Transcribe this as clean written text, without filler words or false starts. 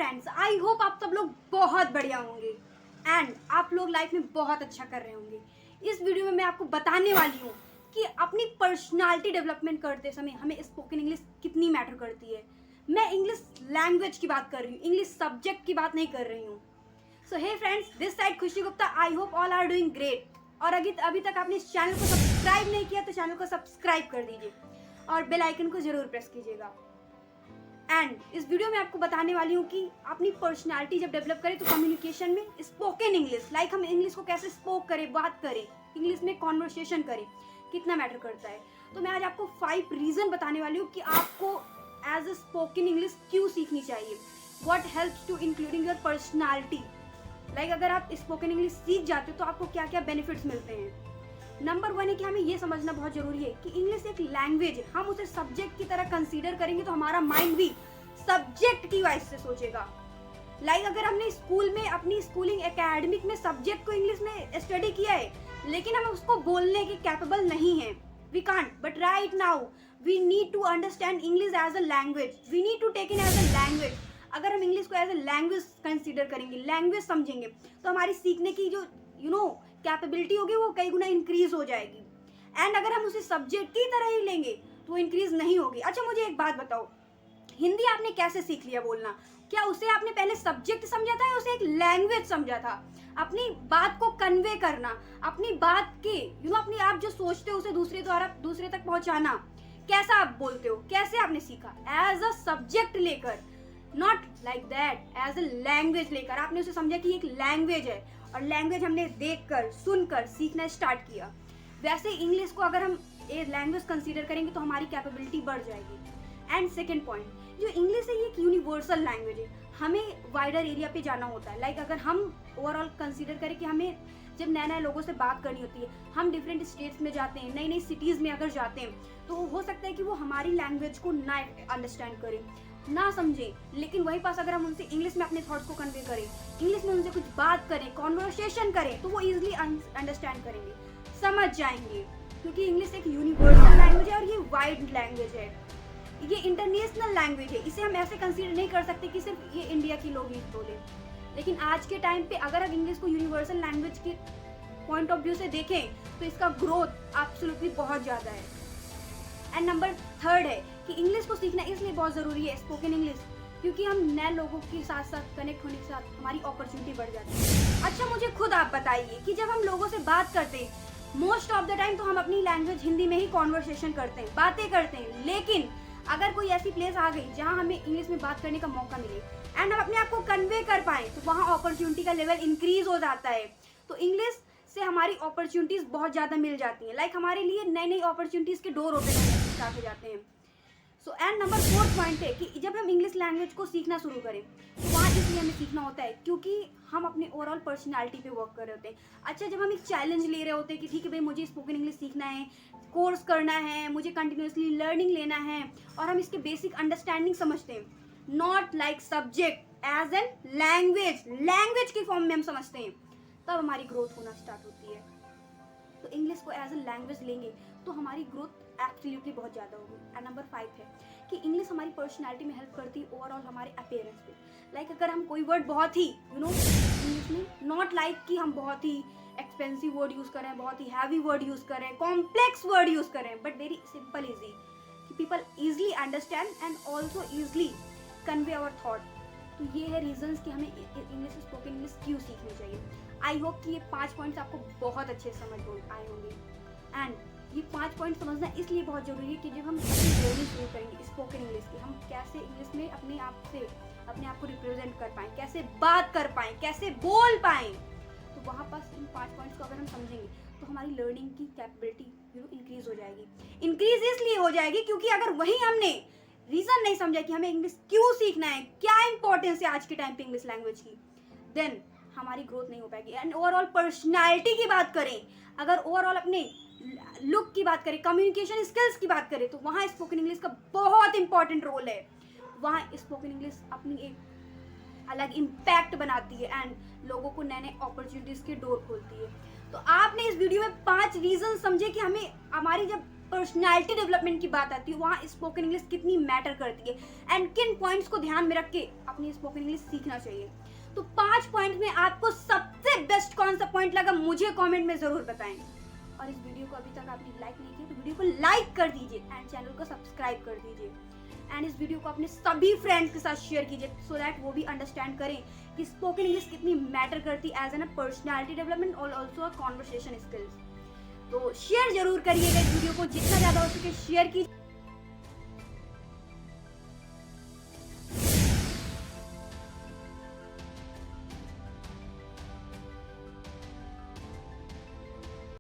Friends, I hope आप सब लोग बहुत बढ़िया होंगे एंड आप लोग लाइफ में बहुत अच्छा कर रहे होंगे। इस वीडियो में मैं आपको बताने वाली हूँ कि अपनी पर्सनालिटी डेवलपमेंट करते समय हमें स्पोकन इंग्लिश कितनी मैटर करती है। मैं इंग्लिश लैंग्वेज की बात कर रही हूँ, इंग्लिश सब्जेक्ट की बात नहीं कर रही हूँ। So hey friends, this side Khushi Gupta. I hope all are doing great. और अभी तक आपने इस चैनल को सब्सक्राइब नहीं किया तो चैनल को सब्सक्राइब कर दीजिए और बेल आइकन को जरूर प्रेस कीजिएगा। एंड इस वीडियो में आपको बताने वाली हूँ कि अपनी पर्सनालिटी जब डेवलप करें तो कम्युनिकेशन में स्पोकन इंग्लिश, लाइक हम इंग्लिश को कैसे स्पोक करें, बात करें, इंग्लिश में कॉन्वर्सेशन करें, कितना मैटर करता है। तो मैं आज आपको 5 रीजन बताने वाली हूँ कि आपको एज अ स्पोकन इंग्लिश क्यों सीखनी चाहिए। What helps to including your personality, like अगर आप स्पोकन इंग्लिश सीख जाते हो तो आपको क्या क्या बेनिफिट्स मिलते हैं। नंबर 1 है कि हमें ये समझना बहुत जरूरी है कि इंग्लिश एक लैंग्वेज है। हम उसे सब्जेक्ट की तरह कंसीडर करेंगे तो हमारा माइंड भी सब्जेक्ट की वाइज से सोचेगा। लाइक अगर हमने स्कूल में अपनी स्कूलिंग एकेडमिक में सब्जेक्ट को इंग्लिश में स्टडी किया है लेकिन हम उसको बोलने के कैपेबल नहीं है, we can't. But right now we need to understand English as a language, we need to take in as a language. अगर हम इंग्लिश को एज अ लैंग्वेज कंसीडर करेंगे, लैंग्वेज समझेंगे, तो हमारी सीखने की जो कैपेबिलिटी होगी वो कई गुना इंक्रीज हो जाएगी। एंड अगर हम उसे सब्जेक्ट की तरह ही लेंगे तो इंक्रीज नहीं होगी। अच्छा मुझे एक बात बताओ, हिंदी आपने कैसे सीख लिया बोलना? क्या उसे आपने पहले सब्जेक्ट समझा था या उसे एक लैंग्वेज समझा था? अपनी बात को कन्वे करना, अपनी बात के अपनी आप जो सोचते हो उसे दूसरे तक पहुंचाना, कैसा आप बोलते हो, कैसे आपने सीखा? एज अ सब्जेक्ट लेकर, not like that, as a language लेकर आपने उसे समझा कि एक लैंग्वेज है और लैंग्वेज हमने देखकर सुनकर सीखना स्टार्ट किया। वैसे इंग्लिश को अगर हम ए लैंग्वेज कंसीडर करेंगे तो हमारी कैपेबिलिटी बढ़ जाएगी। एंड सेकेंड पॉइंट, जो इंग्लिश है ये एक यूनिवर्सल लैंग्वेज है। हमें वाइडर एरिया पे जाना होता है। लाइक अगर हम ओवरऑल कंसीडर करें कि हमें जब नए नए लोगों से बात करनी होती है, हम डिफरेंट स्टेट्स में जाते हैं, नई नई सिटीज़ में अगर जाते हैं तो हो सकता है कि वो हमारी लैंग्वेज को ना अंडरस्टैंड करें, ना समझे। लेकिन वहीं पास अगर हम उनसे इंग्लिश में अपने थॉट्स को कन्वे करें, इंग्लिश में उनसे कुछ बात करें, कॉन्वर्सेशन करें, तो वो इजीली अंडरस्टैंड करेंगे, समझ जाएंगे। क्योंकि इंग्लिश एक यूनिवर्सल लैंग्वेज है और ये वाइड लैंग्वेज है, ये इंटरनेशनल लैंग्वेज है। इसे हम ऐसे कंसीडर नहीं कर सकते कि सिर्फ ये इंडिया की लोग ही बोले। लेकिन आज के टाइम पे अगर हम इंग्लिश को यूनिवर्सल लैंग्वेज के पॉइंट ऑफ व्यू से देखें तो इसका ग्रोथ एब्सोल्युटली बहुत ज़्यादा है। एंड नंबर 3 है कि इंग्लिश को सीखना इसलिए बहुत ज़रूरी है, स्पोकन इंग्लिश, क्योंकि हम नए लोगों के साथ साथ कनेक्ट होने के साथ हमारी अपॉर्चुनिटी बढ़ जाती है। अच्छा मुझे खुद आप बताइए कि जब हम लोगों से बात करते हैं मोस्ट ऑफ द टाइम तो हम अपनी लैंग्वेज हिंदी में ही कॉन्वर्सेशन करते हैं, बातें करते हैं। लेकिन अगर कोई ऐसी प्लेस आ गई जहाँ हमें इंग्लिश में बात करने का मौका मिले एंड हम अपने आप को कन्वे कर पाए तो वहाँ अपॉर्चुनिटी का लेवल इंक्रीज हो जाता है। तो इंग्लिश से हमारी अपॉर्चुनिटीज़ बहुत ज़्यादा मिल जाती हैं। लाइक हमारे लिए नई नई अपॉर्चुनिटीज़ के डोर ओपन होने स्टार्ट हो जाते हैं। सो एंड नंबर 4 पॉइंट है कि जब हम इंग्लिश लैंग्वेज को सीखना शुरू करें तो वहाँ इसलिए हमें सीखना होता है क्योंकि हम अपने ओवरऑल पर्सनालिटी पे वर्क कर रहे होते हैं। अच्छा जब हम एक चैलेंज ले रहे होते हैं कि ठीक है भाई मुझे स्पोकन इंग्लिश सीखना है, कोर्स करना है, मुझे कंटिन्यूसली लर्निंग लेना है और हम इसके बेसिक अंडरस्टैंडिंग समझते हैं, not like subject, as an language, language के फॉर्म में हम समझते हैं, तब हमारी ग्रोथ होना स्टार्ट होती है। तो इंग्लिश को एज अ लैंग्वेज लेंगे तो हमारी ग्रोथ एब्सोल्युटली बहुत ज़्यादा होगी। एंड नंबर 5 है कि इंग्लिश हमारी पर्सनालिटी में हेल्प करती है ओवरऑल हमारे अपीयरेंस पे। लाइक अगर हम कोई वर्ड बहुत ही इंग्लिश में, नॉट लाइक कि हम बहुत ही एक्सपेंसिव वर्ड यूज़ करें, बहुत ही हैवी वर्ड यूज़ करें, कॉम्प्लेक्स वर्ड यूज़ करें, बट वेरी सिंपल ईजी कि people easily understand and also easily convey our thought. तो ये है रीजंस कि हमें इंग्लिश स्पोकन इंग्लिश क्यों सीखनी चाहिए। आई होप कि ये 5 पॉइंट्स आपको बहुत अच्छे समझ आए होंगे। एंड ये 5 पॉइंट समझना इसलिए बहुत जरूरी है कि जब हम अपनी जर्नी शुरू करेंगे स्पोकन इंग्लिश की, हम कैसे इंग्लिश में अपने आप को रिप्रेजेंट कर पाएँ, कैसे बात कर पाएँ, कैसे बोल पाएँ, तो वहाँ पास इन 5 पॉइंट्स को अगर हम समझेंगे तो हमारी लर्निंग की कैपेबिलिटी इंक्रीज हो जाएगी। इंक्रीज इसलिए हो जाएगी क्योंकि अगर वहीं हमने रीज़न नहीं समझा कि हमें इंग्लिश क्यों सीखना है, क्या इंपॉर्टेंस है आज के टाइम पे इंग्लिश लैंग्वेज की, देन हमारी ग्रोथ नहीं हो पाएगी। एंड ओवरऑल पर्सनालिटी की बात करें, अगर ओवरऑल अपने लुक की बात करें, कम्युनिकेशन स्किल्स की बात करें, तो वहाँ स्पोकन इंग्लिश का बहुत इंपॉर्टेंट रोल है। वहाँ स्पोकन इंग्लिश अपनी एक अलग इम्पैक्ट बनाती है एंड लोगों को नए नए अपॉर्चुनिटीज़ के डोर खोलती है। तो आपने इस वीडियो में 5 रीजन समझे कि हमें हमारी जब पर्सनालिटी डेवलपमेंट की बात आती है वहाँ स्पोकन इंग्लिश कितनी मैटर करती है एंड किन पॉइंट्स को ध्यान में रख के अपनी स्पोकन इंग्लिश सीखना चाहिए। तो 5 पॉइंट में आपको सबसे बेस्ट कौन सा पॉइंट लगा मुझे कमेंट में जरूर बताएं। और इस वीडियो को अभी तक आपने लाइक नहीं किया तो वीडियो को लाइक कर दीजिए एंड चैनल को सब्सक्राइब कर दीजिए एंड इस वीडियो को अपने सभी फ्रेंड्स के साथ शेयर कीजिए सो दैट वो भी अंडरस्टैंड करें कि स्पोकन इंग्लिश कितनी मैटर करती है as an a personality development और ऑल्सो अ कॉन्वर्सेशन स्किल्स। तो शेयर जरूर करिएगा इस वीडियो को, जितना ज़्यादा हो सके शेयर कीजिए।